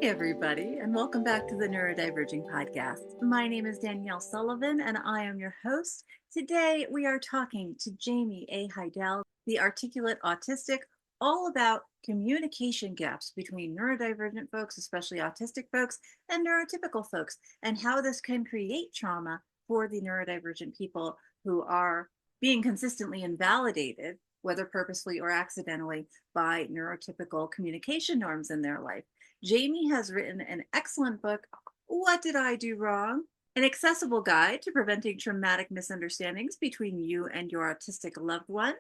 Hey, everybody, and welcome back to the Neurodiverging podcast. My name is Danielle Sullivan, and I am your host. Today, we are talking to Jaime A. Heidel, the articulate autistic, all about communication gaps between neurodivergent folks, especially autistic folks, and neurotypical folks, and how this can create trauma for the neurodivergent people who are being consistently invalidated, whether purposefully or accidentally, by neurotypical communication norms in their life. Jaime has written an excellent book, What Did I Do Wrong? An accessible guide to preventing traumatic misunderstandings between you and your autistic loved one.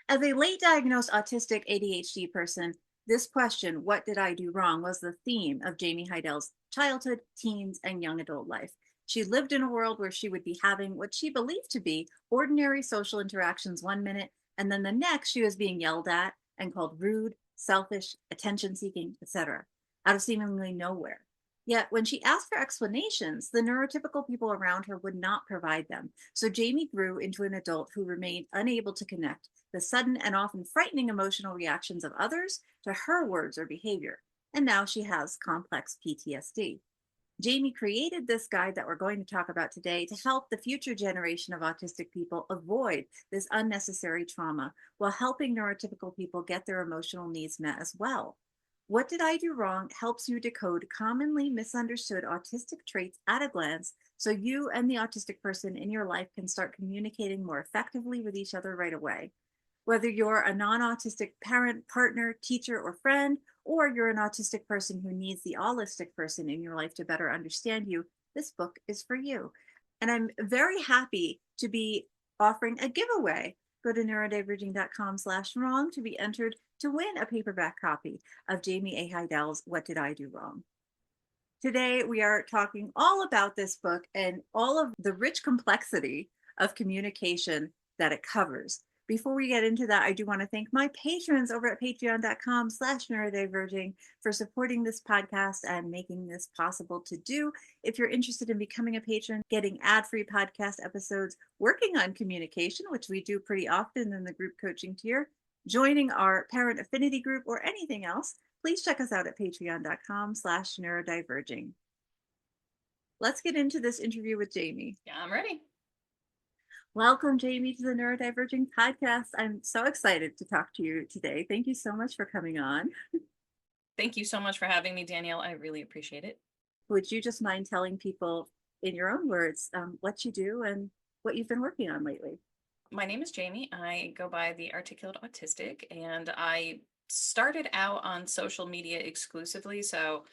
As a late diagnosed autistic ADHD person, this question, what did I do wrong, was the theme of Jaime Heidel's childhood, teens, and young adult life. She lived in a world where she would be having what she believed to be ordinary social interactions one minute, and then the next she was being yelled at and called rude, selfish, attention seeking, etc., out of seemingly nowhere. Yet, when she asked for explanations, the neurotypical people around her would not provide them. So Jaime grew into an adult who remained unable to connect the sudden and often frightening emotional reactions of others to her words or behavior. And now she has complex PTSD. Jaime created this guide that we're going to talk about today to help the future generation of autistic people avoid this unnecessary trauma while helping neurotypical people get their emotional needs met as well. What Did I Do Wrong helps you decode commonly misunderstood autistic traits at a glance so you and the autistic person in your life can start communicating more effectively with each other right away. Whether you're a non autistic parent, partner, teacher, or friend, or you're an autistic person who needs the allistic person in your life to better understand you, this book is for you. And I'm very happy to be offering a giveaway. Go to neurodiverging.com/wrong to be entered to win a paperback copy of Jaime A. Heidel's What Did I Do Wrong? Today, we are talking all about this book and all of the rich complexity of communication that it covers. Before we get into that, I do want to thank my patrons over at patreon.com/neurodiverging for supporting this podcast and making this possible to do. If you're interested in becoming a patron, getting ad-free podcast episodes, working on communication, which we do pretty often in the group coaching tier, joining our parent affinity group, or anything else, please check us out at patreon.com/neurodiverging. Let's get into this interview with Jaime. Yeah, I'm ready. Welcome, Jaime, to the Neurodiverging podcast. I'm so excited to talk to you today. Thank you so much for coming on. Thank you so much for having me, Danielle. I really appreciate it. Would you just mind telling people in your own words what you do and what you've been working on lately? My name is Jaime. I go by the Articulate Autistic, and I started out on social media exclusively. So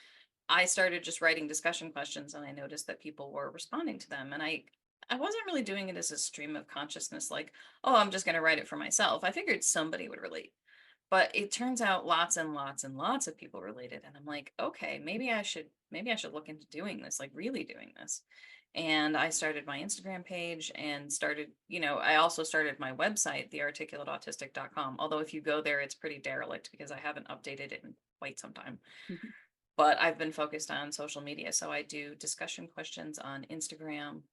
I started just writing discussion questions, and I noticed that people were responding to them. And I wasn't really doing it as a stream of consciousness, like, oh, I'm just going to write it for myself. I figured somebody would relate. But it turns out lots and lots and lots of people related. And I'm like, okay, maybe I should look into doing this, like really doing this. And I started my Instagram page and I also started my website, thearticulateautistic.com. Although if you go there, it's pretty derelict because I haven't updated it in quite some time. Mhm. But I've been focused on social media. So I do discussion questions on Instagram.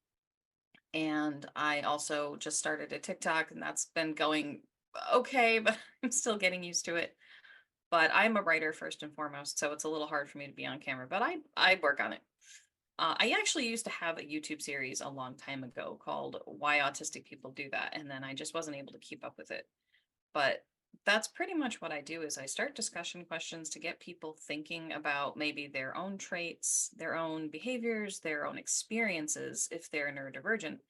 And I also just started a TikTok, and that's been going okay, but I'm still getting used to it. But I'm a writer first and foremost, so it's a little hard for me to be on camera, but I work on it. I actually used to have a YouTube series a long time ago called Why Autistic People Do That, and then I just wasn't able to keep up with it. But that's pretty much what I do is I start discussion questions to get people thinking about maybe their own traits, their own behaviors, their own experiences if they're neurodivergent.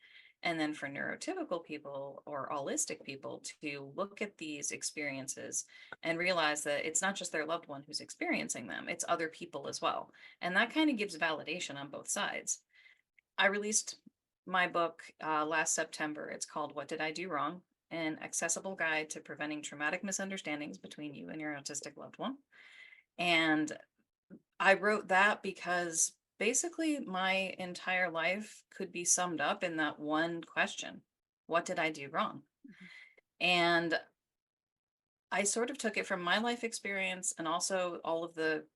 And then for neurotypical people or allistic people to look at these experiences and realize that it's not just their loved one who's experiencing them, it's other people as well. And that kind of gives validation on both sides. I released my book last September. It's called What Did I Do Wrong? An accessible guide to preventing traumatic misunderstandings between you and your autistic loved one. And I wrote that because basically my entire life could be summed up in that one question. What did I do wrong? Mhm. And I sort of took it from my life experience and also all of the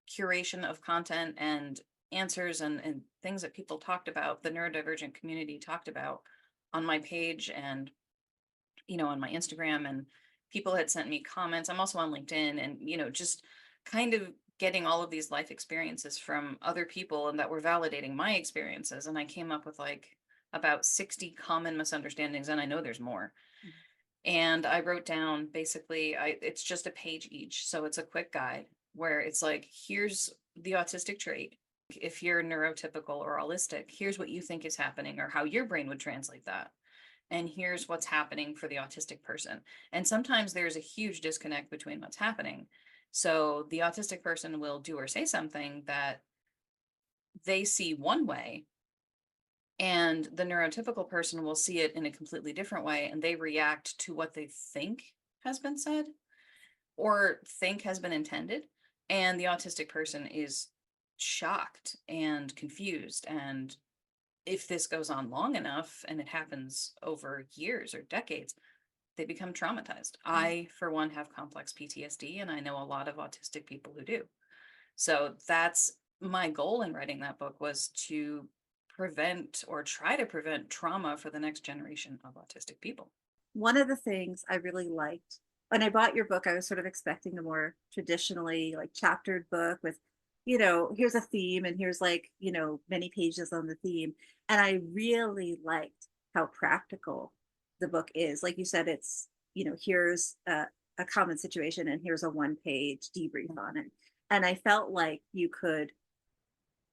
curation of content and answers and things that people talked about, the neurodivergent community talked about on my page and on my Instagram, and people had sent me comments. I'm also on LinkedIn, and just kind of getting all of these life experiences from other people and that were validating my experiences. And I came up with like about 60 common misunderstandings, and I know there's more. And I wrote down basically, it's just a page each. So it's a quick guide where it's like, here's the autistic trait. If you're neurotypical or holistic, here's what you think is happening or how your brain would translate that. And here's what's happening for the autistic person. And sometimes there's a huge disconnect between what's happening. So the autistic person will do or say something that they see one way, and the neurotypical person will see it in a completely different way, and they react to what they think has been said or think has been intended. And the autistic person is shocked and confused. And if this goes on long enough and it happens over years or decades, they become traumatized. I, for one, have complex PTSD, and I know a lot of autistic people who do. So that's my goal in writing that book, was to prevent or try to prevent trauma for the next generation of autistic people. One of the things I really liked when I bought your book, I was sort of expecting a more traditionally like chaptered book with, here's a theme and here's like, many pages on the theme. And I really liked how practical the book is. Like you said, it's, here's a common situation and here's a 1-page debrief on it. And I felt like you could,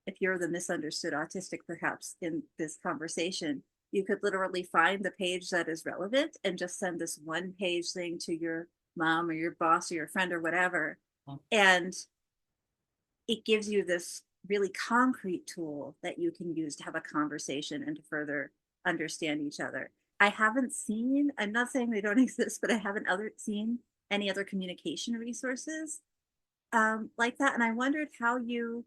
if you're the misunderstood autistic, perhaps in this conversation, you could literally find the page that is relevant and just send this 1-page thing to your mom or your boss or your friend or whatever. And it gives you this really concrete tool that you can use to have a conversation and to further understand each other. I haven't seen, I'm not saying they don't exist, but I haven't seen any other communication resources like that. And I wondered how you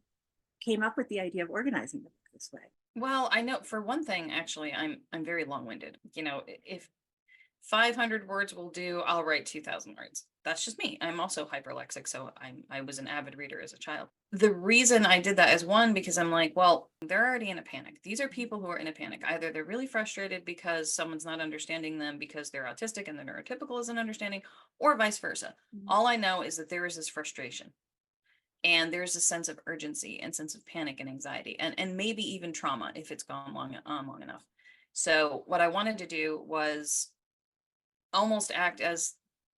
came up with the idea of organizing the book this way. Well, I know for one thing, actually, I'm very long-winded. If 500 words will do, I'll write 2,000 words. That's just me. I'm also hyperlexic, so I was an avid reader as a child. The reason I did that is, one, because I'm like, well, they're already in a panic. These are people who are in a panic. Either they're really frustrated because someone's not understanding them because they're autistic and the neurotypical isn't understanding, or vice versa. All I know is that there is this frustration. And there's a sense of urgency and sense of panic and anxiety, and maybe even trauma if it's gone long enough. So what I wanted to do was almost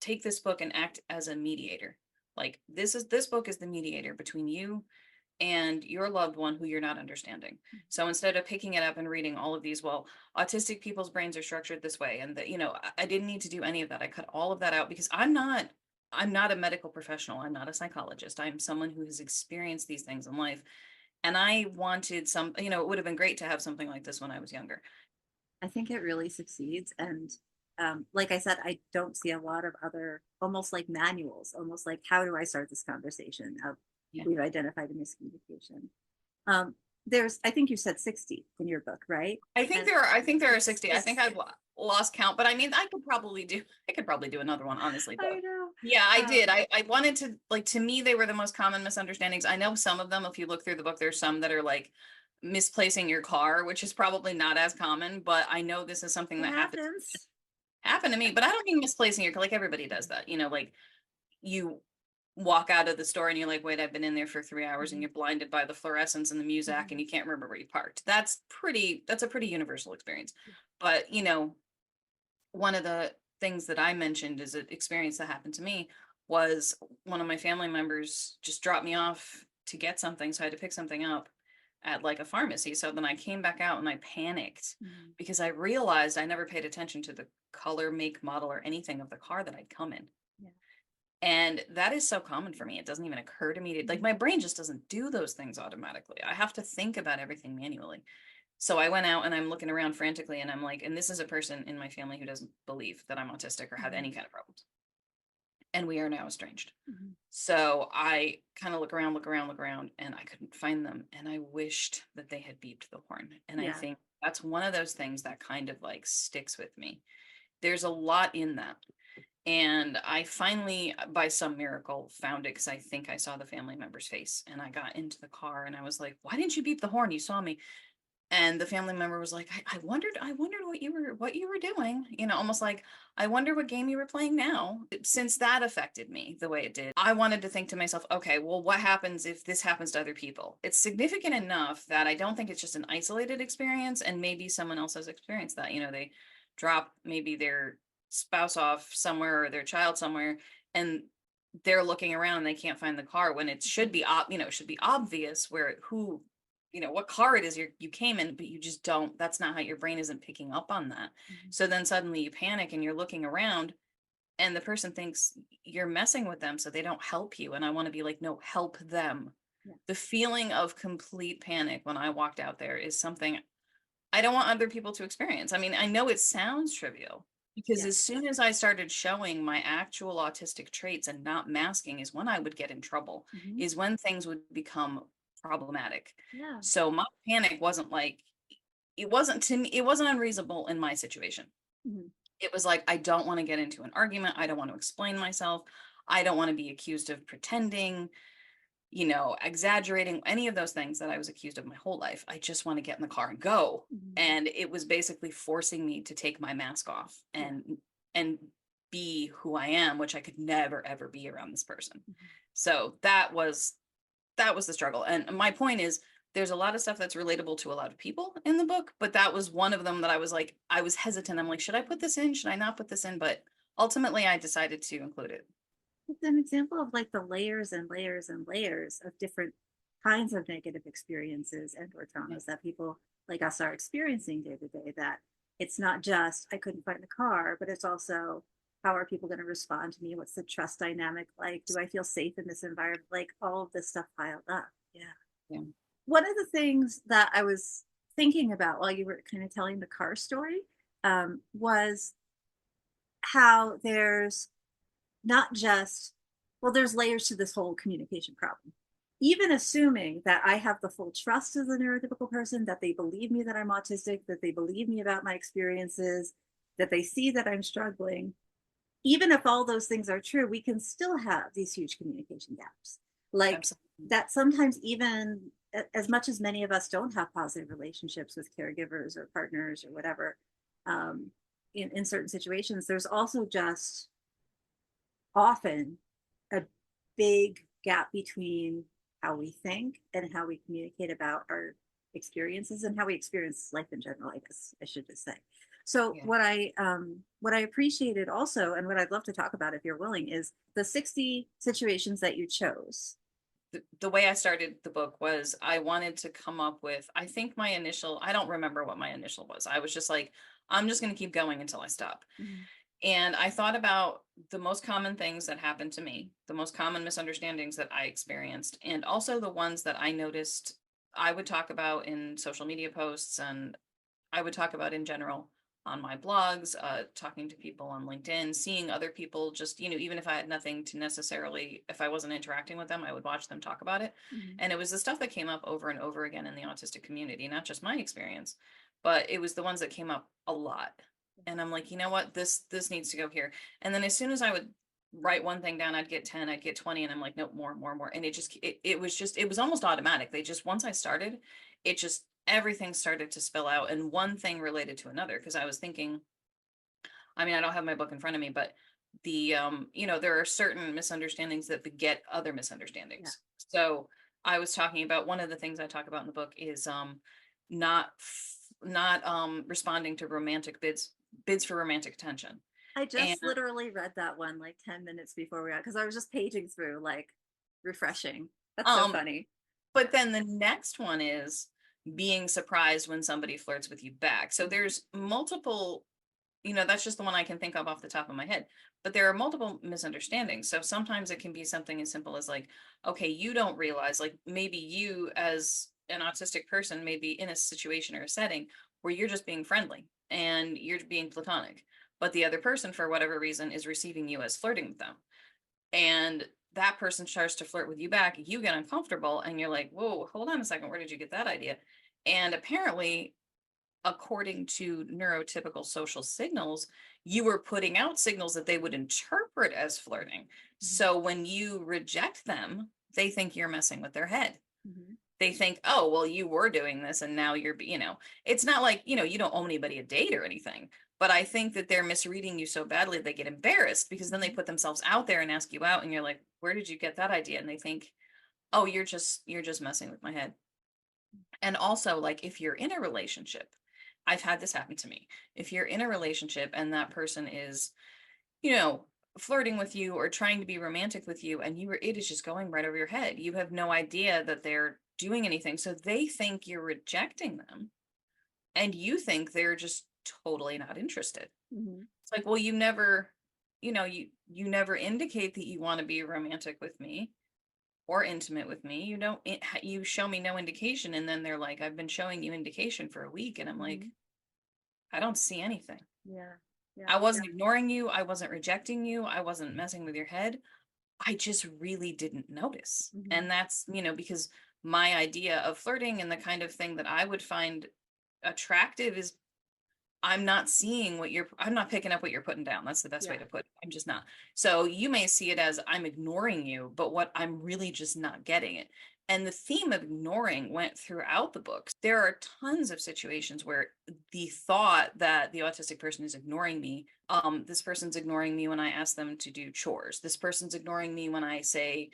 take this book and act as a mediator. Like, this book is the mediator between you and your loved one who you're not understanding. So instead of picking it up and reading all of these, well, autistic people's brains are structured this way, and that, I didn't need to do any of that. I cut all of that out because I'm not a medical professional. I'm not a psychologist. I'm someone who has experienced these things in life. And I wanted it would have been great to have something like this when I was younger. I think it really succeeds. And like I said, I don't see a lot of other almost like manuals, almost like, how do I start this conversation of we've identified a miscommunication. I think you said 60 in your book, right? I think there are 60. I think I've lost count, but I mean, I could probably do another one, honestly. But I know. yeah, I did. I wanted to, like, to me, they were the most common misunderstandings. I know some of them, if you look through the book, there's some that are like misplacing your car, which is probably not as common, but I know this is something that happened to me. But I don't mean misplacing your car, like everybody does that, like you walk out of the store and you're like, wait, I've been in there for 3 hours, and you're blinded by the fluorescence and the music, and you can't remember where you parked. That's a pretty universal experience. But, one of the things that I mentioned is an experience that happened to me was one of my family members just dropped me off to get something. So I had to pick something up at like a pharmacy. So then I came back out and I panicked because I realized I never paid attention to the color, make, model, or anything of the car that I'd come in. And that is so common for me. It doesn't even occur to me to, like, my brain just doesn't do those things automatically. I have to think about everything manually. So I went out and I'm looking around frantically, and I'm like, and this is a person in my family who doesn't believe that I'm autistic or have any kind of problems. And we are now estranged. So I kind of look around, and I couldn't find them. And I wished that they had beeped the horn. And I think that's one of those things that kind of like sticks with me. There's a lot in that. And I finally, by some miracle, found it because I think I saw the family member's face. And I got into the car and I was like, why didn't you beep the horn? You saw me. And the family member was like, I wondered what you were doing, almost like, I wonder what game you were playing now. Since that affected me the way it did, I wanted to think to myself, okay, well, what happens if this happens to other people? It's significant enough that I don't think it's just an isolated experience, and maybe someone else has experienced that. They drop maybe their spouse off somewhere or their child somewhere, and they're looking around and they can't find the car when it should be, it should be obvious where who what car it is you came in, but you just don't, that's not how your brain isn't picking up on that. Mhm. So then suddenly you panic and you're looking around and the person thinks you're messing with them so they don't help you. And I want to be like, no, help them. Yeah. The feeling of complete panic when I walked out there is something I don't want other people to experience. I mean, I know it sounds trivial because Yeah. as soon as I started showing my actual autistic traits and not masking is when I would get in trouble, Hmm. is when things would become problematic. Yeah. So my panic wasn't like, it wasn't to me, it wasn't unreasonable in my situation. Hmm. It was like, I don't want to get into an argument. I don't want to explain myself. I don't want to be accused of pretending, exaggerating, any of those things that I was accused of my whole life. I just want to get in the car and go. Hmm. And it was basically forcing me to take my mask off Yeah. and be who I am, which I could never ever be around this person. Hmm. So that was the struggle. And my point is there's a lot of stuff that's relatable to a lot of people in the book, but that was one of them that I was like, I was hesitant. I'm like, should I put this in? Should I not put this in? But ultimately I decided to include it. It's an example of like the layers and layers and layers of different kinds of negative experiences and or Yeah. traumas that people like us are experiencing day to day. That it's not just I couldn't find the car, but it's also how are people going to respond to me? What's the trust dynamic like? Do I feel safe in this environment? Like all of this stuff piled up. Yeah. Yeah. One of the things that I was thinking about while you were kind of telling the car story was how there's not just, well, there's layers to this whole communication problem. Even assuming that I have the full trust of the neurotypical person, that they believe me that I'm autistic, that they believe me about my experiences, that they see that I'm struggling, even if all those things are true, we can still have these huge communication gaps. Like Absolutely. that sometimes, even as much as many of us don't have positive relationships with caregivers or partners or whatever, um, in certain situations, there's also just often a big gap between how we think and how we communicate about our experiences and how we experience life in general, I guess I should just say. So Yeah. what I appreciated also, and what I'd love to talk about if you're willing, is the 60 situations that you chose. The way I started the book was I wanted to come up with, I think my initial, I don't remember what my initial was. I was just like, I'm just going to keep going until I stop. Mhm. And I thought about the most common things that happened to me, the most common misunderstandings that I experienced, and also the ones that I noticed I would talk about in social media posts and I would talk about in general on my blogs, talking to people on LinkedIn, seeing other people just, even if I had nothing to necessarily, if I wasn't interacting with them, I would watch them talk about it. Mhm. And it was the stuff that came up over and over again in the autistic community, not just my experience, but it was the ones that came up a lot. And I'm like, you know what, this needs to go here. And then as soon as I would write one thing down, I'd get 10, I'd get 20, and I'm like, nope, more, more, more. And it was almost automatic. They just, once I started, it just everything started to spill out and one thing related to another because I was thinking, I mean, I don't have my book in front of me, but there are certain misunderstandings that beget other Yeah. misunderstandings. So I was talking about one of the things I talk about in the book is not responding to romantic bids for romantic attention. I And just literally read that one like 10 minutes before we got, because I was just paging through, like refreshing. That's so um funny. but then the next one is being surprised when somebody flirts with you back. So there's multiple, that's just the one I can think of off the top of my head. But there are multiple misunderstandings. So sometimes it can be something as simple as like, okay, you don't realize, like maybe you as an autistic person may be in a situation or a setting where you're just being friendly and you're being platonic, but the other person, for whatever reason, is receiving you as flirting with them. And that person starts to flirt with you back, you get uncomfortable and you're like, whoa, hold on a second, where did you get that idea? And apparently, according to neurotypical social signals, you were putting out signals that they would interpret as flirting. Mhm. So when you reject them, they think you're messing with their head. Mhm. they think, oh, well, you were doing this and now you're, it's not like, you don't owe anybody a date or anything. But I think that they're misreading you so badly they get embarrassed, because then they put themselves out there and ask you out and you're like, where did you get that idea? And they think, oh, you're just messing with my head. And also, like, if you're in a relationship, I've had this happen to me. If you're in a relationship and that person is, you know, flirting with you or trying to be romantic with you, and it is just going right over your head. You have no idea that they're doing anything. So they think you're rejecting them, and you think they're just totally not interested. Mm-hmm. It's like, well, you never indicate that you want to be romantic with me or intimate with me. You show me no indication. And then they're like, I've been showing you indication for a week. And I'm like, Mm-hmm. I don't see anything. Yeah. Yeah. I wasn't ignoring you. I wasn't rejecting you. I wasn't messing with your head. I just really didn't notice. Mm-hmm. And that's, because my idea of flirting and the kind of thing that I would find attractive is, I'm not picking up what you're putting down. That's the best way to put it. I'm just not. So you may see it as I'm ignoring you, but what I'm really just not getting it. And the theme of ignoring went throughout the books. There are tons of situations where the thought that the autistic person is ignoring me, this person's ignoring me when I ask them to do chores. This person's ignoring me when I say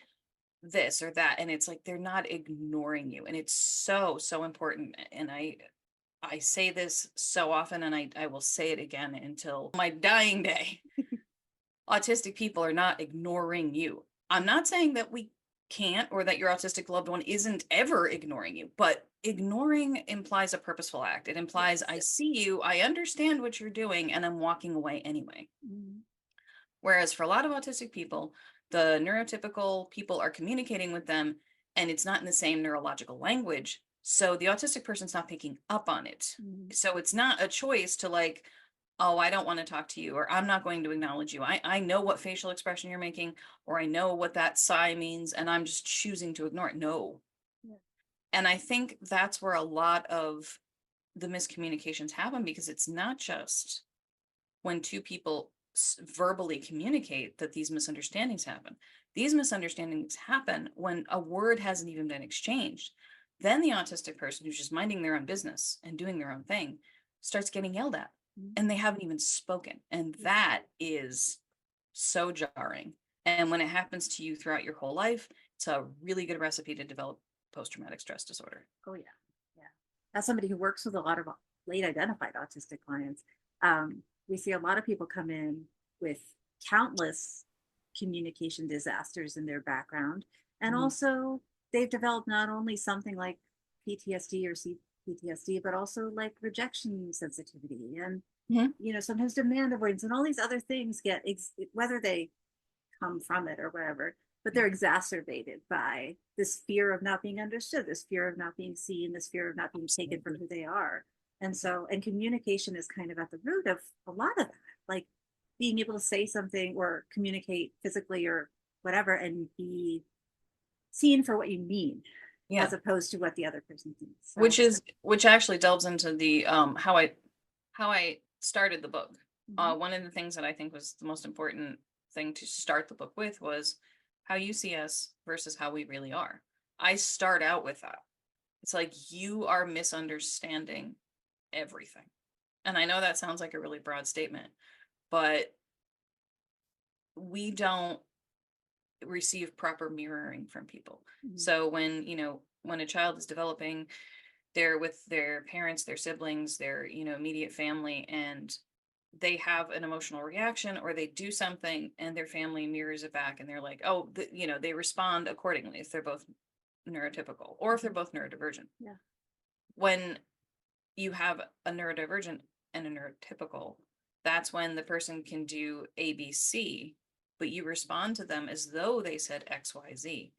this or that. And it's like, they're not ignoring you. And it's so, so important. And I say this so often, and I will say it again until my dying day. Autistic people are not ignoring you. I'm not saying that we can't, or that your autistic loved one isn't ever ignoring you, but ignoring implies a purposeful act. It implies, I see you, I understand what you're doing, and I'm walking away anyway. Mm-hmm. Whereas for a lot of autistic people, the neurotypical people are communicating with them, and it's not in the same neurological language. So the autistic person's not picking up on it. Mm-hmm. So it's not a choice to like, oh, I don't want to talk to you, or I'm not going to acknowledge you. I know what facial expression you're making, or I know what that sigh means, and I'm just choosing to ignore it. No. Yeah. And I think that's where a lot of the miscommunications happen, because it's not just when two people verbally communicate that these misunderstandings happen. These misunderstandings happen when a word hasn't even been exchanged. Then the autistic person, who's just minding their own business and doing their own thing, starts getting yelled at, and they haven't even spoken. And that is so jarring. And when it happens to you throughout your whole life, it's a really good recipe to develop post-traumatic stress disorder. Oh yeah. Yeah. As somebody who works with a lot of late identified autistic clients, we see a lot of people come in with countless communication disasters in their background. And also they've developed not only something like PTSD or CPTSD, but also like rejection sensitivity and, sometimes demand avoidance and all these other things get, whether they come from it or whatever, but they're exacerbated by this fear of not being understood, this fear of not being seen, this fear of not being taken for who they are. And so, and communication is kind of at the root of a lot of that, like being able to say something or communicate physically or whatever and be seen for what you mean, as opposed to what the other person thinks. So, which actually delves into the how I started the book. One of the things that I think was the most important thing to start the book with was how you see us versus how we really are. I start out with that. It's like, you are misunderstanding everything. And I know that sounds like a really broad statement, but we don't receive proper mirroring from people. So when a child is developing, they're with their parents, their siblings, their immediate family, and they have an emotional reaction or they do something and their family mirrors it back, and they're like, oh, they respond accordingly if they're both neurotypical or if they're both neurodivergent. Yeah. When you have a neurodivergent and a neurotypical, that's when the person can do ABC, but you respond to them as though they said XYZ.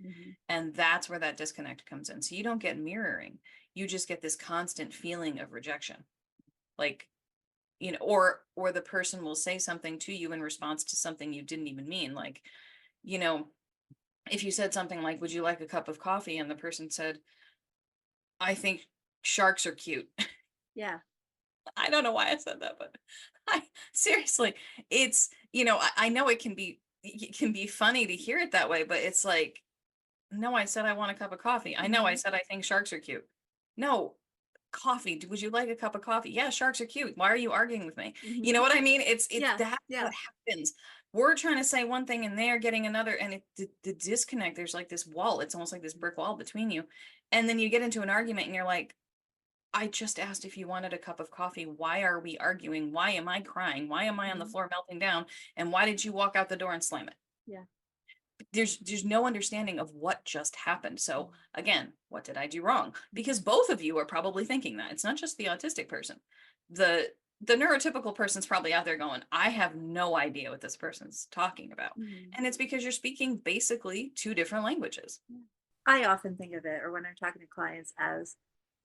And that's where that disconnect comes in. So you don't get mirroring. You just get this constant feeling of rejection. Like, or the person will say something to you in response to something you didn't even mean. Like, if you said something like, would you like a cup of coffee? And the person said, I think sharks are cute. Yeah. I don't know why I said that, but seriously, it's, I know it can be funny to hear it that way, but it's like, No, I said I want a cup of coffee. I know I said I think sharks are cute. No, coffee. Would you like a cup of coffee? Yeah, sharks are cute. Why are you arguing with me? You Mm-hmm. know what I mean? It's Yeah. that's Yeah. what happens. We're trying to say one thing and they're getting another, and the disconnect, there's like this wall. It's almost like this brick wall between you. And then you get into an argument and you're like, I just asked if you wanted a cup of coffee. Why are we arguing? Why am I crying? Why am I on the Mhm. floor melting down? And why did you walk out the door and slam it? Yeah. There's no understanding of what just happened. So Mhm. again, what did I do wrong? Because both of you are probably thinking that. It's not just the autistic person. The neurotypical person's probably out there going, I have no idea what this person's talking about. Mhm. And it's because you're speaking basically two different languages. Yeah. I often think of it, or when I'm talking to clients, as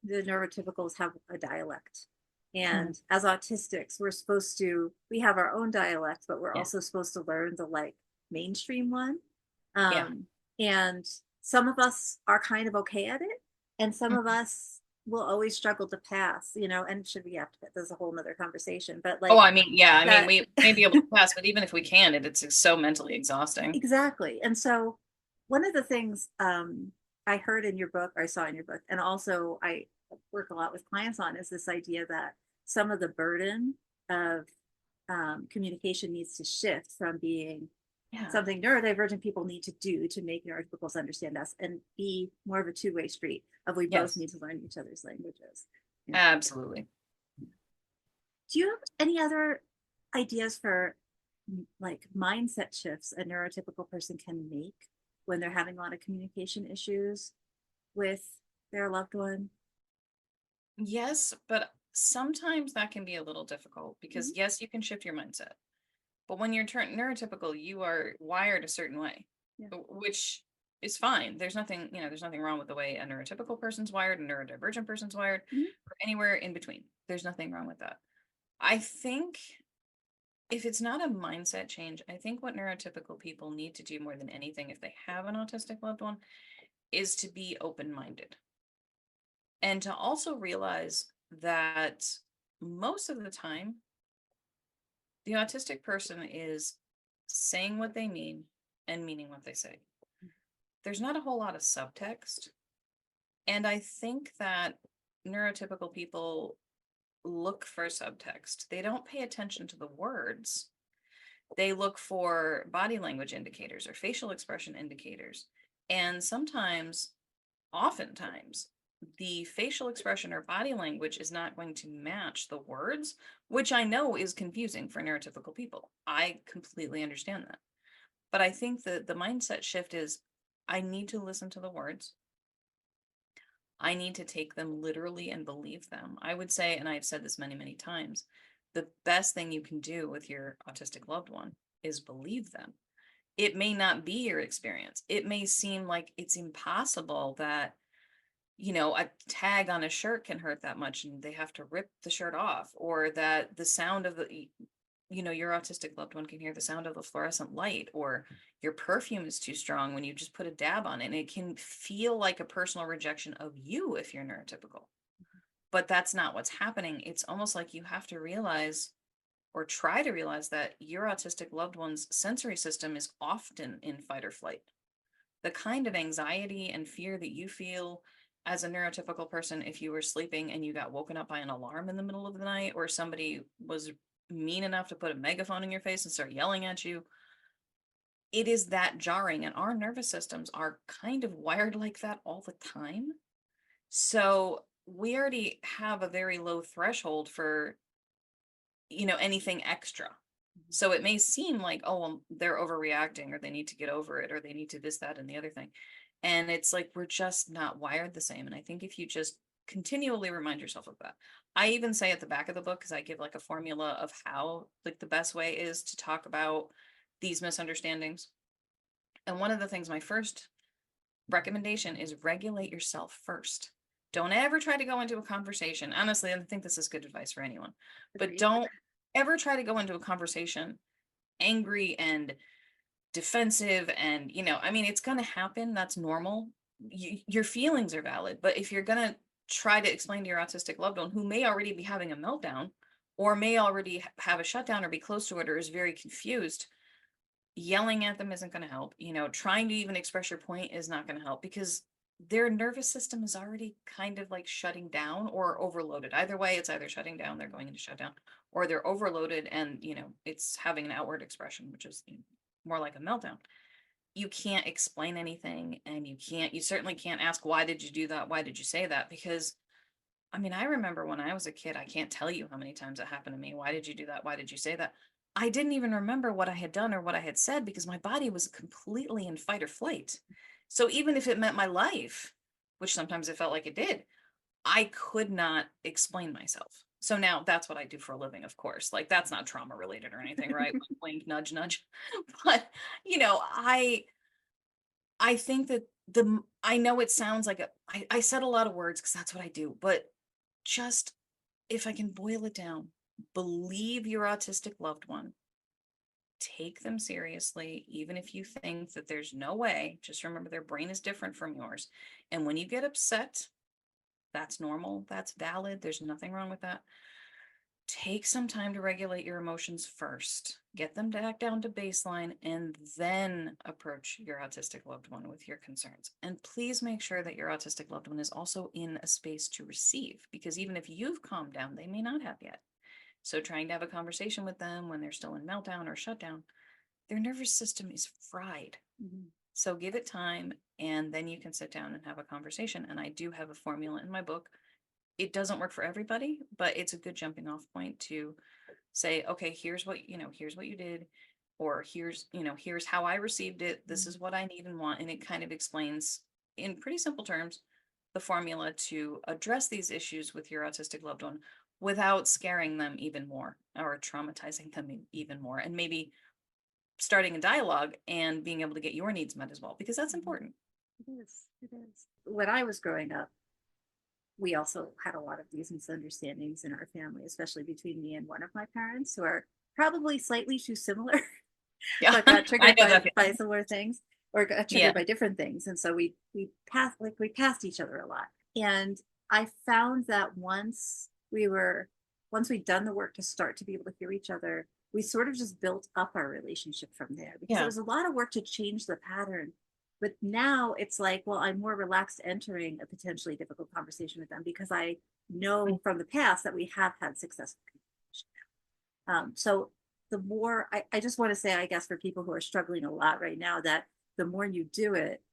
the neurotypicals have a dialect. Mhm. And as autistics, we have our own dialect, but we're Yeah. also supposed to learn the like mainstream one. Yeah. And some of us are kind of okay at it, and some of Mhm. us will always struggle to pass, and should we have to, there's a whole nother conversation, but Oh, like I mean, yeah, I mean, that. we may be able to pass, but even if we can, it's so mentally exhausting. Exactly. And so one of the things I heard in your book, or I saw in your book, and also I work a lot with clients on, is this idea that some of the burden of communication needs to shift from being Yeah. something neurodivergent people need to do to make neurotypicals understand us, and be more of a two-way street of we both Yes. need to learn each other's languages. Yeah. Absolutely. Do you have any other ideas for like mindset shifts a neurotypical person can make when they're having a lot of communication issues with their loved one? Yes, but sometimes that can be a little difficult Mhm. because yes, you can shift your mindset. But when you're neurotypical, you are wired a certain way, Yeah. which is fine. There's nothing wrong with the way a neurotypical person's wired, a neurodivergent person's wired, Mhm. or anywhere in between. There's nothing wrong with that. I think if it's not a mindset change, I think what neurotypical people need to do more than anything, if they have an autistic loved one, is to be open minded and to also realize that most of the time, the autistic person is saying what they mean and meaning what they say. There's not a whole lot of subtext. And I think that neurotypical people look for subtext. They don't pay attention to the words. They look for body language indicators or facial expression indicators. And sometimes, oftentimes, the facial expression or body language is not going to match the words, which I know is confusing for neurotypical people. I completely understand that. But I think that the mindset shift is I need to listen to the words. I need to take them literally and believe them. I would say, and I've said this many, many times, the best thing you can do with your autistic loved one is believe them. It may not be your experience. It may seem like it's impossible that, a tag on a shirt can hurt that much and they have to rip the shirt off, or that the sound of your autistic loved one can hear the sound of the fluorescent light, or your perfume is too strong when you just put a dab on it. And it can feel like a personal rejection of you if you're neurotypical. But that's not what's happening. It's almost like you have to realize or try to realize that your autistic loved one's sensory system is often in fight or flight. The kind of anxiety and fear that you feel as a neurotypical person if you were sleeping and you got woken up by an alarm in the middle of the night, or somebody was mean enough to put a megaphone in your face and start yelling at you, it is that jarring. And our nervous systems are kind of wired like that all the time. So we already have a very low threshold for, anything extra. So it may seem like, oh, well, they're overreacting, or they need to get over it, or they need to this, that, and the other thing. And it's like, we're just not wired the same. And I think if you just continually remind yourself of that, I even say at the back of the book, because I give like a formula of how, like, the best way is to talk about these misunderstandings. And one of the things, my first recommendation is regulate yourself first. Don't ever try to go into a conversation. Honestly, I think this is good advice for anyone, but Agreed. don't ever try to go into a conversation angry and defensive. And, I mean, it's going to happen. That's normal. Your feelings are valid. But if you're going to try to explain to your autistic loved one who may already be having a meltdown, or may already have a shutdown, or be close to it, or is very confused, yelling at them isn't going to help. Trying to even express your point is not going to help because their nervous system is already kind of like shutting down or overloaded. Either way, it's either shutting down, they're going into shutdown, or they're overloaded and, it's having an outward expression, which is more like a meltdown. You can't explain anything, and you certainly can't ask, why did you do that? Why did you say that? Because I remember when I was a kid, I can't tell you how many times it happened to me. Why did you do that? Why did you say that? I didn't even remember what I had done or what I had said because my body was completely in fight or flight. So even if it meant my life, which sometimes it felt like it did, I could not explain myself. So now that's what I do for a living, of course. Like that's not trauma related or anything, right? Wink, wink, nudge, nudge. But I think that I know it sounds like I said a lot of words because that's what I do, but just if I can boil it down, believe your autistic loved one, take them seriously, even if you think that there's no way. Just remember their brain is different from yours. And when you get upset, that's normal, that's valid, there's nothing wrong with that. Take some time to regulate your emotions first, get them back down to baseline, and then approach your autistic loved one with your concerns. And please make sure that your autistic loved one is also in a space to receive, because even if you've calmed down, they may not have yet. So trying to have a conversation with them when they're still in meltdown or shutdown, their nervous system is fried. Mm-hmm. So give it time, and then you can sit down and have a conversation. And I do have a formula in my book. It doesn't work for everybody, but it's a good jumping off point to say, okay, here's what you did, or here's how I received it. This is what I need and want. And it kind of explains in pretty simple terms the formula to address these issues with your autistic loved one without scaring them even more or traumatizing them even more. And maybe starting a dialogue and being able to get your needs met as well, because that's important. It is. It is. When I was growing up, we also had a lot of these misunderstandings in our family, especially between me and one of my parents, who are probably slightly too similar, Yeah, but got I triggered know that by feeling. similar things, or got Yeah. triggered by different things. And so we passed each other a lot. And I found that once we'd done the work to start to be able to hear each other, we sort of just built up our relationship from there, because it Yeah. was a lot of work to change the pattern. But now it's like, well, I'm more relaxed entering a potentially difficult conversation with them because I know from the past that we have had successful communication. So the more I just want to say, I guess, for people who are struggling a lot right now, that the more you do it,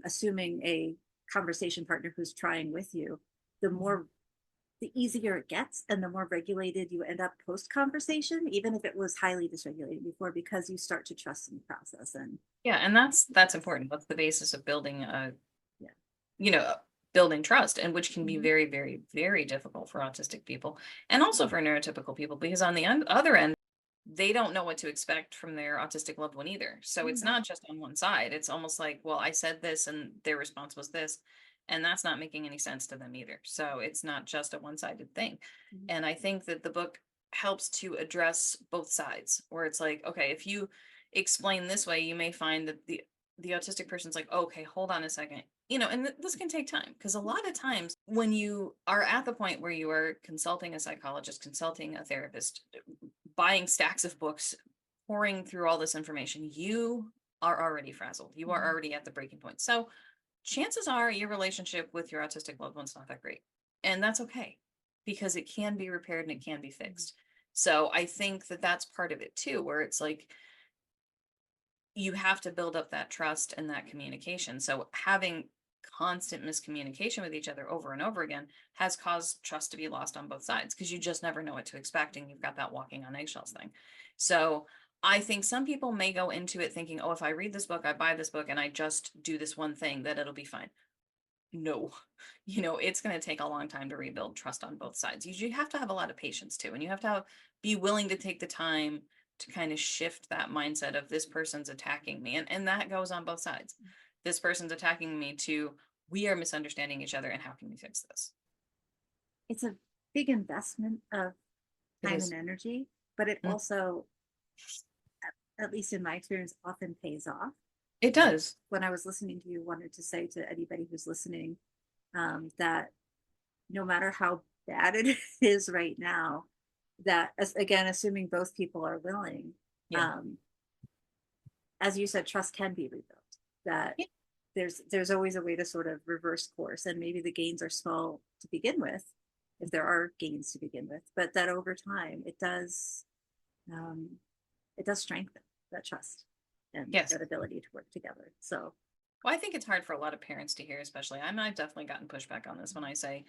assuming a conversation partner who's trying with you, the easier it gets and the more regulated you end up post conversation, even if it was highly dysregulated before, because you start to trust in the process. And Yeah, and that's important. That's the basis of building yeah. you know, building trust, and which can be Mm-hmm. very, very, very difficult for autistic people and also for neurotypical people, because on the other end, they don't know what to expect from their autistic loved one either. So it's Mm-hmm. not just on one side. It's almost like, well, I said this and their response was this, and that's not making any sense to them either. So it's not just a one-sided thing. And I think that the book helps to address both sides, where it's like, okay, if you explain this way, you may find that the autistic person's like, okay, hold on a second. And this can take time, because a lot of times when you are at the point where you are consulting a psychologist, consulting a therapist, buying stacks of books, pouring through all this information, you are already frazzled. You are Mm-hmm. already at the breaking point. So chances are your relationship with your autistic loved one's not that great. And that's okay, because it can be repaired and it can be fixed. So I think that that's part of it too, where it's like, you have to build up that trust and that communication. So having constant miscommunication with each other over and over again has caused trust to be lost on both sides, because you just never know what to expect, and you've got that walking on eggshells thing. So I think some people may go into it thinking, oh, if I read this book, I buy this book, and I just do this one thing, that it'll be fine. No, it's going to take a long time to rebuild trust on both sides. You have to have a lot of patience too, and you have to be willing to take the time to kind of shift that mindset of, this person's attacking me, and that goes on both sides. This person's attacking me, to, we are misunderstanding each other, and how can we fix this? It's a big investment of It time and is. energy, but it Mm, also, at least in my experience, often pays off. it does. When I was listening to you, wanted to say to anybody who's listening, that no matter how bad it is right now, that, again, assuming both people are willing, Yeah. um, as you said, trust can be rebuilt. That Yeah. there's always a way to sort of reverse course, and maybe the gains are small to begin with, if there are gains to begin with, but that over time um, it does strengthen that trust and Yes. that ability to work together. So Well, I think it's hard for a lot of parents to hear, especially. I've definitely gotten pushback on this when I say,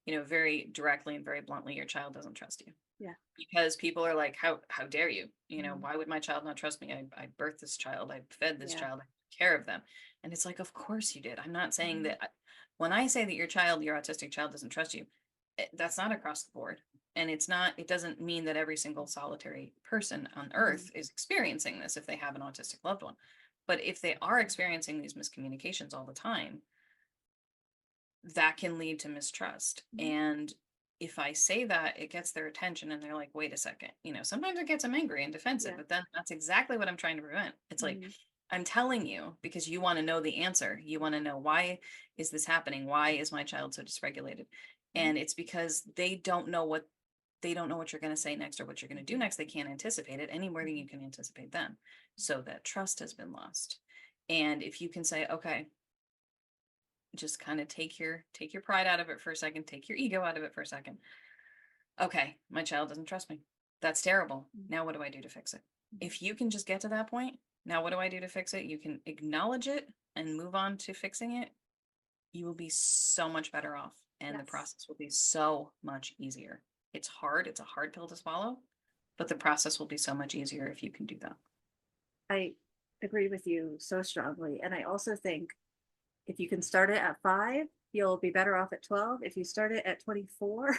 very directly and very bluntly, your child doesn't trust you. yeah. Because people are like, how dare you? Mhm. Why would my child not trust me? I birthed this child, I fed this Yeah. child, I took care of them. And it's like, of course you did. I'm not saying Mhm. that when I say that your autistic child doesn't trust you, that's not across the board. And it doesn't mean that every single solitary person on Mhm. earth is experiencing this if they have an autistic loved one. But if they are experiencing these miscommunications all the time, that can lead to mistrust. Mhm. And if I say that, it gets their attention and they're like, wait a second. Sometimes it gets them angry and defensive, Yeah. but then that's exactly what I'm trying to prevent. It's like, Mhm. I'm telling you because you want to know the answer. You want to know, why is this happening? Why is my child so dysregulated? Mhm. And it's because they don't know what you're going to say next or what you're going to do Mhm. next. They can't anticipate it any more than you Mhm. can anticipate them. So that trust has been lost. And if you can say, okay, just kind of take your pride out of it for a second, take your ego out of it for a second. Okay, my child doesn't trust me. That's terrible. Mhm. Now what do I do to fix it? Mhm. If you can just get to that point, now what do I do to fix it? You can acknowledge it and move on to fixing it. You will be so much better off and the Yes. process will be so much easier. It's hard, it's a hard pill to swallow, but the process will be so much easier if you can do that. I agree with you so strongly. And I also think if you can start it at 5, you'll be better off at 12. If you start it at 24,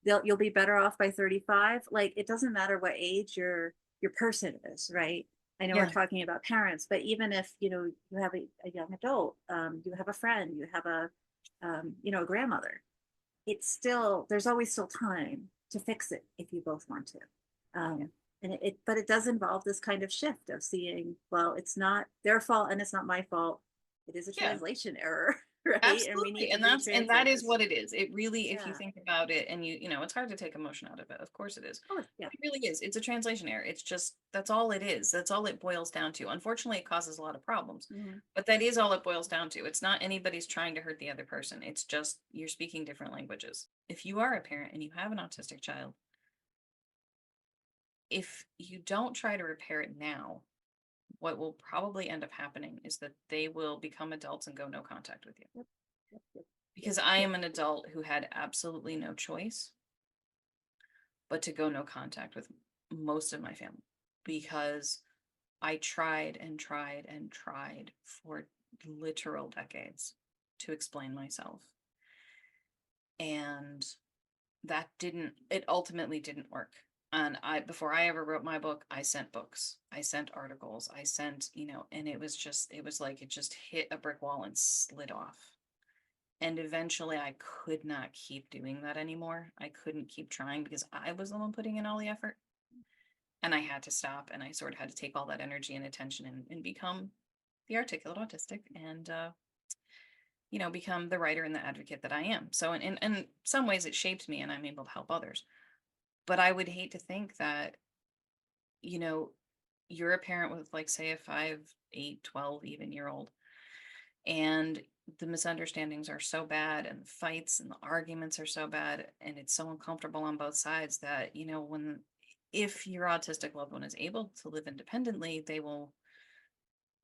you'll be better off by 35. Like it doesn't matter what age your person is, right? I know we're Yeah. talking about parents, but even if you have a young adult, you have a friend, you have a grandmother, it's still there's always still time to fix it if you both want to. Yeah. Um, and but it does involve this kind of shift of seeing, well, it's not their fault and it's not my fault. It is a Yeah. translation error, right? And we need Absolutely. to And that retranslate is this. what it is. It really, if you Yeah. think about it and it's hard to take emotion out of it. Of course it is. Oh, yeah. It really is. It's a translation error. It's just, that's all it is. That's all it boils down to. Unfortunately, it causes a lot of problems, Mhm. but that is all it boils down to. It's not anybody's trying to hurt the other person. It's just you're speaking different languages. If you are a parent and you have an autistic child, if you don't try to repair it now, what will probably end up happening is that they will become adults and go no contact with you. Yep. Yep. Yep. Yep. Because I am an adult who had absolutely no choice but to go no contact with most of my family because I tried and tried and tried for literal decades to explain myself. And it ultimately didn't work. And before I ever wrote my book, I sent books, I sent articles, I sent, and it was like it just hit a brick wall and slid off. And eventually I could not keep doing that anymore. I couldn't keep trying because I was the one putting in all the effort. And I had to stop and I sort of had to take all that energy and attention and become the articulate autistic and become the writer and the advocate that I am. So in some ways it shaped me and I'm able to help others. But I would hate to think that, you know, you're a parent with like say a 5, 8, 12 even year old and the misunderstandings are so bad and the fights and the arguments are so bad and it's so uncomfortable on both sides that if your autistic loved one is able to live independently, they will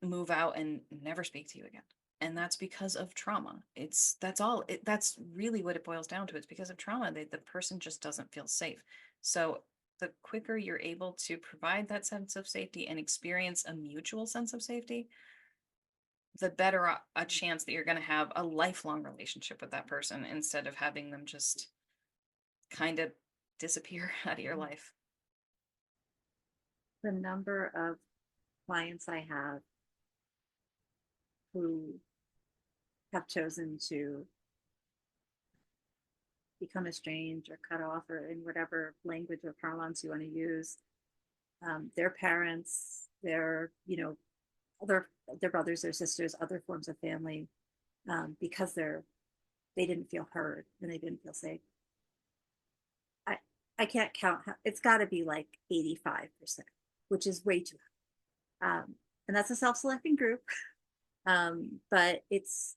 move out and never speak to you again. And that's because of trauma. That's really what it boils down to. It's because of trauma. The person just doesn't feel safe. So the quicker you're able to provide that sense of safety and experience a mutual sense of safety, the better a chance that you're going to have a lifelong relationship with that person instead of having them just kind of disappear out of your life. The number of clients I have who have chosen to become estranged or cut off or in whatever language or parlance you want to use, their parents, other their brothers, their sisters, other forms of family, because they didn't feel heard and they didn't feel safe. I I can't count. It's got to be like 85%, which is way too high. and that's a self-selecting group. But it's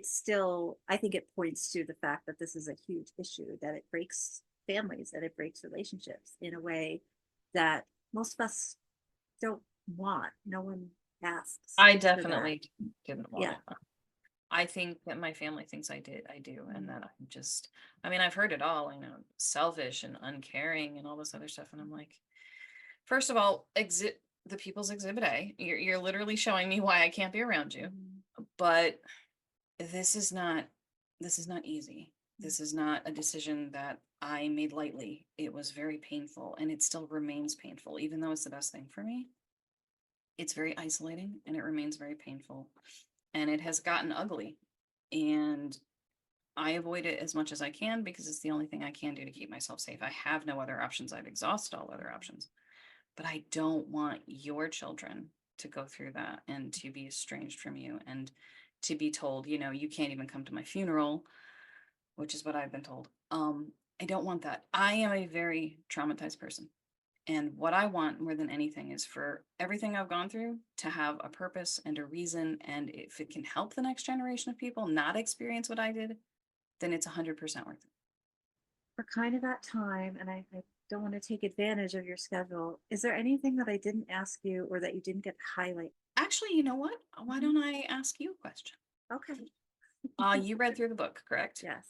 still, I think it points to the fact that this is a huge issue, that it breaks families, that it breaks relationships in a way that most of us don't want. No one asks I for that. definitely didn't want Yeah. it. I think that my family thinks I did. I do. And Mhm. that I'm just, I mean, I've heard it all, selfish and uncaring and all this other stuff. And I'm like, first of all, exit the people's exhibit A. You're literally showing me why I can't be around you. Mhm. But this is not this is not easy. Mhm. This is not a decision that I made lightly. It was very painful and it still remains painful, even though it's the best thing for me. It's very isolating and it remains very painful. And it has gotten ugly. And I avoid it as much as I can because it's the only thing I can do to keep myself safe. I have no other options. I've exhausted all other options. But I don't want your children to go through that and to be estranged from you and to be told, you can't even come to my funeral, which is what I've been told. I don't want that. I am a very traumatized person. And what I want more than anything is for everything I've gone through to have a purpose and a reason. And if it can help the next generation of people not experience what I did, then it's 100% worth it. We're kind of at time, and I don't want to take advantage of your schedule. Is there anything that I didn't ask you or that you didn't get to highlight? Actually, you know what? Why Mhm. don't I ask you a question? Okay. You read through the book, correct? Yes.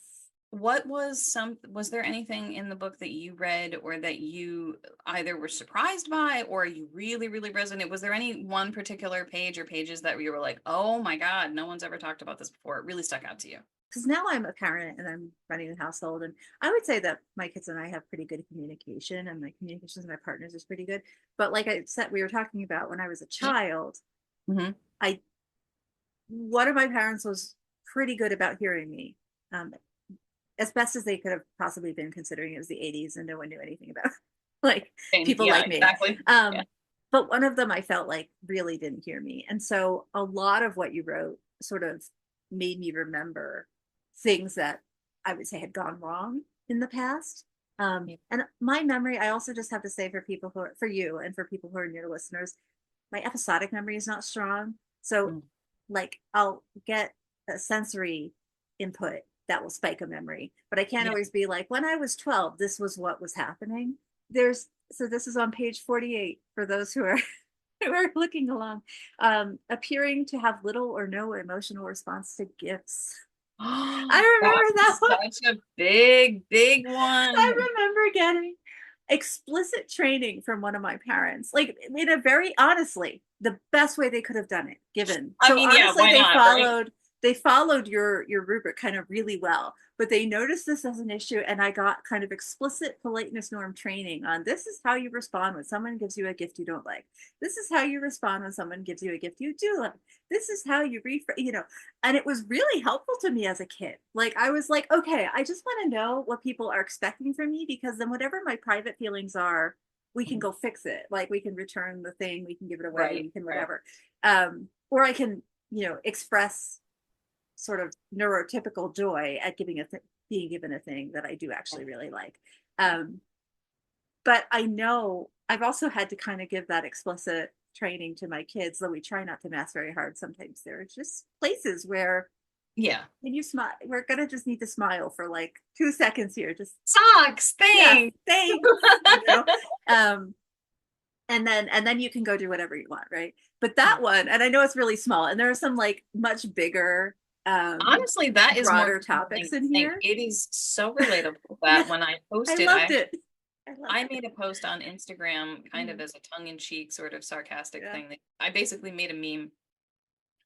Was there anything in the book that you read or that you either were surprised by or you really, really resonate? Was there any one particular page or pages that you were like, oh my God, no one's ever talked about this before? It really stuck out to you. Because now I'm a parent and I'm running the household, and I would say that my kids and I have pretty good communication, and my communication with my partners is pretty good. But like I said, we were talking about when I was a child, Mm-hmm. I one of my parents was pretty good about hearing me, um, as best as they could have possibly been, considering it was the 80s and no one knew anything about like Same. people Yeah, like me. exactly. Yeah. But one of them I felt like really didn't hear me. And so a lot of what you wrote sort of made me remember things that I would say had gone wrong in the past. Yeah. And my memory, I also just have to say for people who are, for you and for people who are new listeners, my episodic memory is not strong. So Mm. like I'll get a sensory input that will spike a memory, but I can't Yeah. always be like, when I was 12, this was what was happening. There's so this is on page 48 for those who are who are looking along. Appearing to have little or no emotional response to gifts. I That remember that was one. such a big, big I one. remember getting explicit training from one of my parents, like in a very honestly, the best way they could have done it, given. I So mean, yeah, honestly, why not, right? they followed your rubric kind of really well, but they noticed this as an issue, and I got kind of explicit politeness norm training on this is how you respond when someone gives you a gift you don't like. This is how you respond when someone gives you a gift you do like. This is how you and it was really helpful to me as a kid. Like I was like, okay, I just want to know what people are expecting from me, because then whatever my private feelings are, we can Mhm. go fix it. Like we can return the thing, we can give it away, Right, we can right. whatever. Or I can, express sort of neurotypical joy at being given a thing that I do Yeah. actually really like. Um, but I know I've also had to kind of give that explicit training to my kids, though we try not to mask very hard. Sometimes there are just places where Yeah. when you smile, we're gonna just need to smile for like 2 seconds here. Just Socks, yes, thanks. thanks, you know. Um, and then you can go do whatever you want, right? But Yeah. that one, and I know it's really small, and there are some like much bigger, Honestly, that is more broader common than topics you in think. here. It is so relatable Yeah, that when I I posted, loved it. I loved I it. made a post on Instagram kind of Mhm. as a tongue-in-cheek sort of sarcastic Yeah. thing that I basically made a meme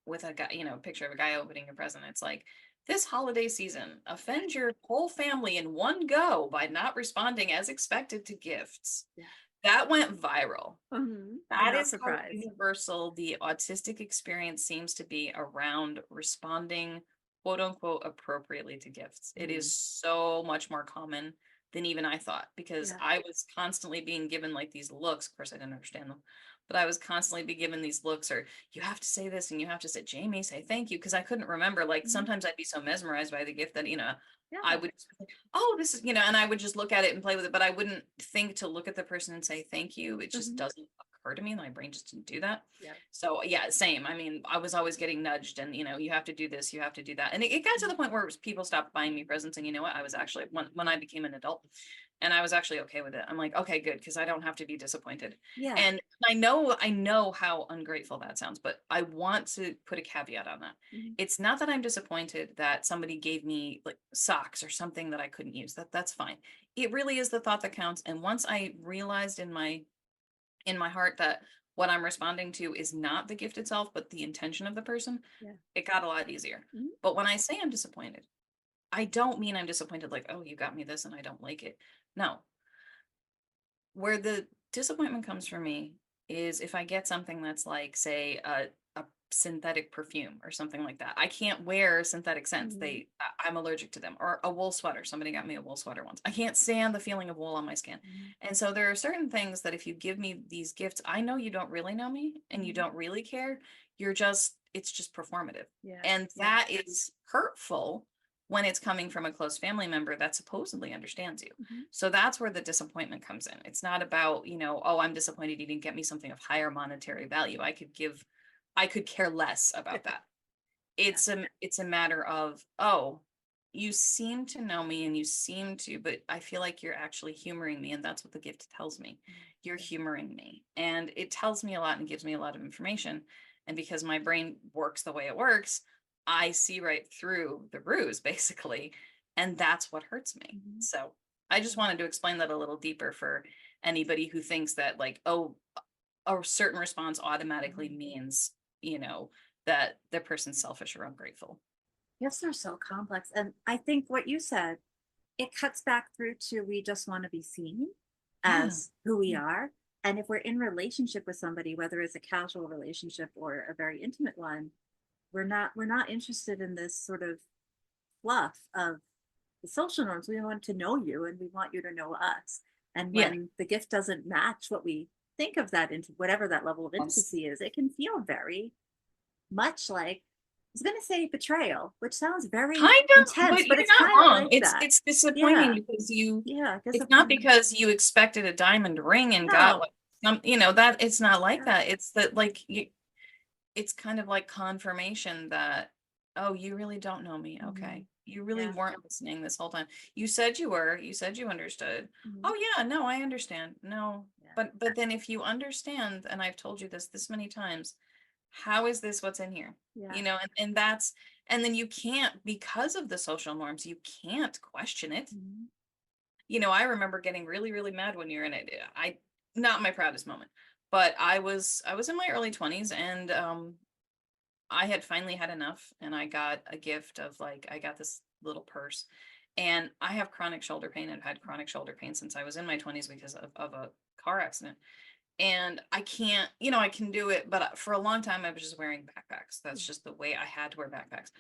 with a guy, picture of a guy opening a present. It's like, this holiday season, offend your whole family in one go by not responding as expected to gifts. Yeah. That went viral. I'm That not is how surprised. universal the autistic experience seems to be around responding, quote unquote, appropriately to gifts. It Mhm. is so much more common than even I thought because Yeah. I was constantly being given like these looks. Of course, I didn't understand them, but I was constantly be given these looks or you have to say this and you have to say, Jamie, say thank you. Because I couldn't remember. Like Mhm. sometimes I'd be so mesmerized by the gift that, I Yeah. would just be like, oh, this is, and I would just look at it and play with it, but I wouldn't think to look at the person and say thank you. It just Mhm. doesn't occur to me. My brain just didn't do that. Yeah. So yeah, same. I mean, I was always getting nudged and, you have to do this, you have to do that. And it got to the point where people stopped buying me presents. And you know what? I was actually, when I became an adult, and I was actually okay with it. I'm like, okay, good. Cause I don't have to be disappointed. Yeah. And I know how ungrateful that sounds, but I want to put a caveat on that. It's not that I'm disappointed that somebody gave me like socks or something that I couldn't use. That's fine. It really is the thought that counts. And once I realized in my heart that what I'm responding to is not the gift itself, but the intention of the person, it got a lot easier. But when I say I'm disappointed, I don't mean I'm disappointed like, oh, you got me this and I don't like it. No. Where the disappointment comes from me is if I get something that's like, say, a synthetic perfume or something like that. I can't wear synthetic scents. I'm allergic to them. Or a wool sweater. Somebody got me a wool sweater once. I can't stand the feeling of wool on my skin. And so there are certain things that if you give me these gifts, I know you don't really know me and you don't really care. It's just performative. And that is hurtful when it's coming from a close family member that supposedly understands you. So that's where the disappointment comes in. It's not about, oh, I'm disappointed you didn't get me something of higher monetary value. I could care less about that. It's a matter of, oh, you seem to know me and you seem to, but I feel like you're actually humoring me. And that's what the gift tells me. You're humoring me. And it tells me a lot and gives me a lot of information. And because my brain works the way it works, I see right through the ruse, basically. And that's what hurts me. So I just wanted to explain that a little deeper for anybody who thinks that like, oh, a certain response automatically means, that the person's selfish or ungrateful. Yes, they're so complex. And I think what you said, it cuts back through to we just want to be seen Yeah. as who we are. And if we're in relationship with somebody, whether it's a casual relationship or a very intimate one, we're not interested in this sort of fluff of the social norms. We want to know you and we want you to know us. And Yeah. when the gift doesn't match what we think of that into whatever that level of intimacy is, it can feel very much like, I was going to say betrayal, which sounds very Kind of, intense, but but you're it's not kind of wrong. like It's that. it's disappointing Yeah. because Yeah. it's not Disappointing. because you expected a diamond ring and got No. what that it's not like Yeah. that. It's that like it's kind of like confirmation that, oh, you really don't know me. Okay. You really Yeah. weren't listening this whole time. You said you were, you said you understood. Oh yeah, no, I understand. No. Yeah. But then if you understand, and I've told you this many times, how is this what's in here? Yeah. And that's, and then you can't, because of the social norms, you can't question it. I remember getting really, really mad one year, and I not my proudest moment, but I was in my early 20s, and I had finally had enough, and I got a gift of like, I got this little purse, and I have chronic shoulder pain. I've had chronic shoulder pain since I was in my 20s because of a car accident. And I can't, I can do it, but for a long time I was just wearing backpacks. That's just the way I had to wear backpacks,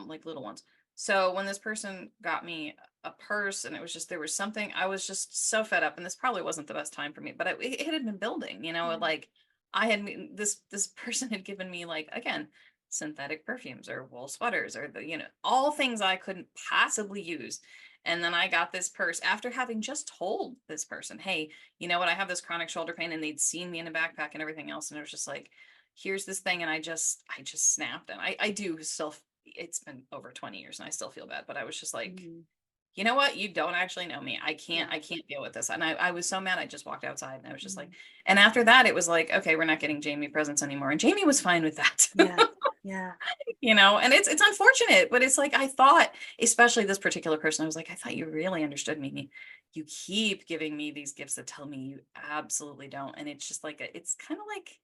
like little ones. So when this person got me a purse, and it was just, there was something, I was just so fed up, and this probably wasn't the best time for me, but it had been building, like I had, this person had given me, like, again, synthetic perfumes or wool sweaters or all things I couldn't possibly use. And then I got this purse after having just told this person, hey, you know what, I have this chronic shoulder pain, and they'd seen me in a backpack and everything else. And it was just like, here's this thing. And I just snapped. And I do still, it's been over 20 years and I still feel bad, but I was just like, you know what? You don't actually know me. I can't deal with this. And I was so mad. I just walked outside, and I was just like, and after that, it was like, okay, we're not getting Jamie presents anymore. And Jamie was fine with that. Yeah. Yeah. And it's unfortunate, but it's like, I thought, especially this particular person, I was like, I thought you really understood me. You keep giving me these gifts that tell me you absolutely don't. And it's just like, it's kind of like,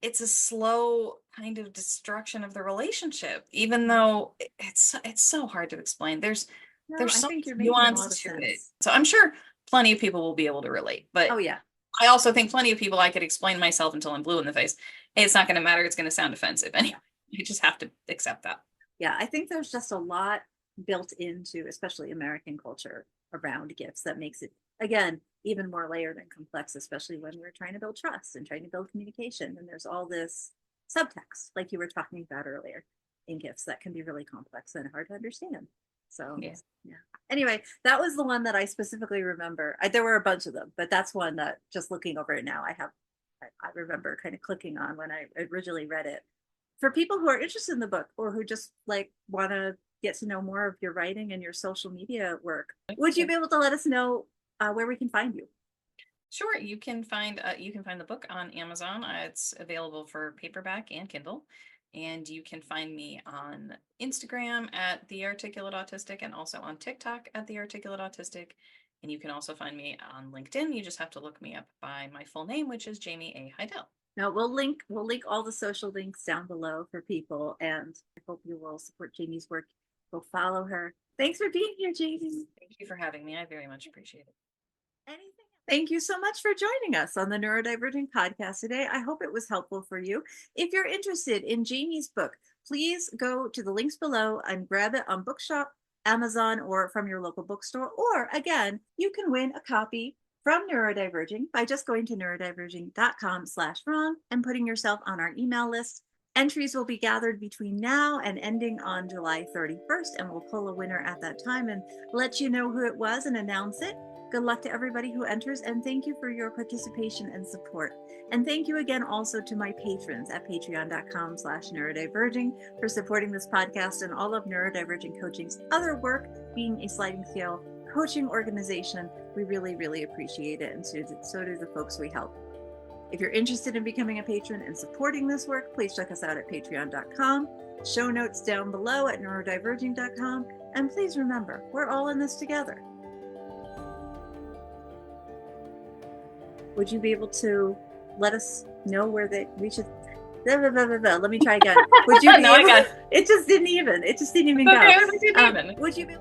it's a slow kind of destruction of the relationship, even though it's so hard to explain. There's No, I so think much you're making a nuance lot of to it. sense. So I'm sure plenty of people will be able to relate, Oh but yeah. I also think plenty of people, I could explain myself until I'm blue in the face. Hey, it's not going to matter. It's going to sound offensive anyway. You just have to accept that. Yeah. I think there's just a lot built into, especially American culture around gifts that makes it, again, even more layered and complex, especially when we're trying to build trust and trying to build communication. And there's all this subtext, like you were talking about earlier, in gifts that can be really complex and hard to understand. So, Yeah. Anyway, that was the one that I specifically remember. There were a bunch of them, but that's one that, just looking over it now, I I remember kind of clicking on when I originally read it. For people who are interested in the book or who just like want to get to know more of your writing and your social media work, would you be able to let us know where we can find you? Sure, you can find the book on Amazon. It's available for paperback and Kindle, and you can find me on Instagram at The Articulate Autistic, and also on TikTok at The Articulate Autistic. And you can also find me on LinkedIn. You just have to look me up by my full name, which is Jaime A. Heidel. Now we'll link all the social links down below for people, and I hope you will support Jamie's work. Go follow her. Thanks for being here, Jamie. Thank you for having me. I very much appreciate it. Anything? Thank you so much for joining us on the Neurodiverging podcast today. I hope it was helpful for you. If you're interested in Jamie's book, please go to the links below and grab it on Bookshop, Amazon, or from your local bookstore. Or again, you can win a copy from Neurodiverging by just going to neurodiverging.com/wrong and putting yourself on our email list. Entries will be gathered between now and ending on July 31st, and we'll pull a winner at that time and let you know who it was and announce it. Good luck to everybody who enters, and thank you for your participation and support. And thank you again also to my patrons at patreon.com/neurodiverging for supporting this podcast and all of Neurodiverging Coaching's other work, being a sliding scale coaching organization. We really, really appreciate it, and so do the folks we help. If you're interested in becoming a patron and supporting this work, please check us out at patreon.com. Show notes down below at neurodiverging.com. And please remember, we're all in this together. Would you be able to let us know where we should? Let me try again. Would you be No, able? It just didn't even. It just didn't even go. Okay, it didn't even. Would you be?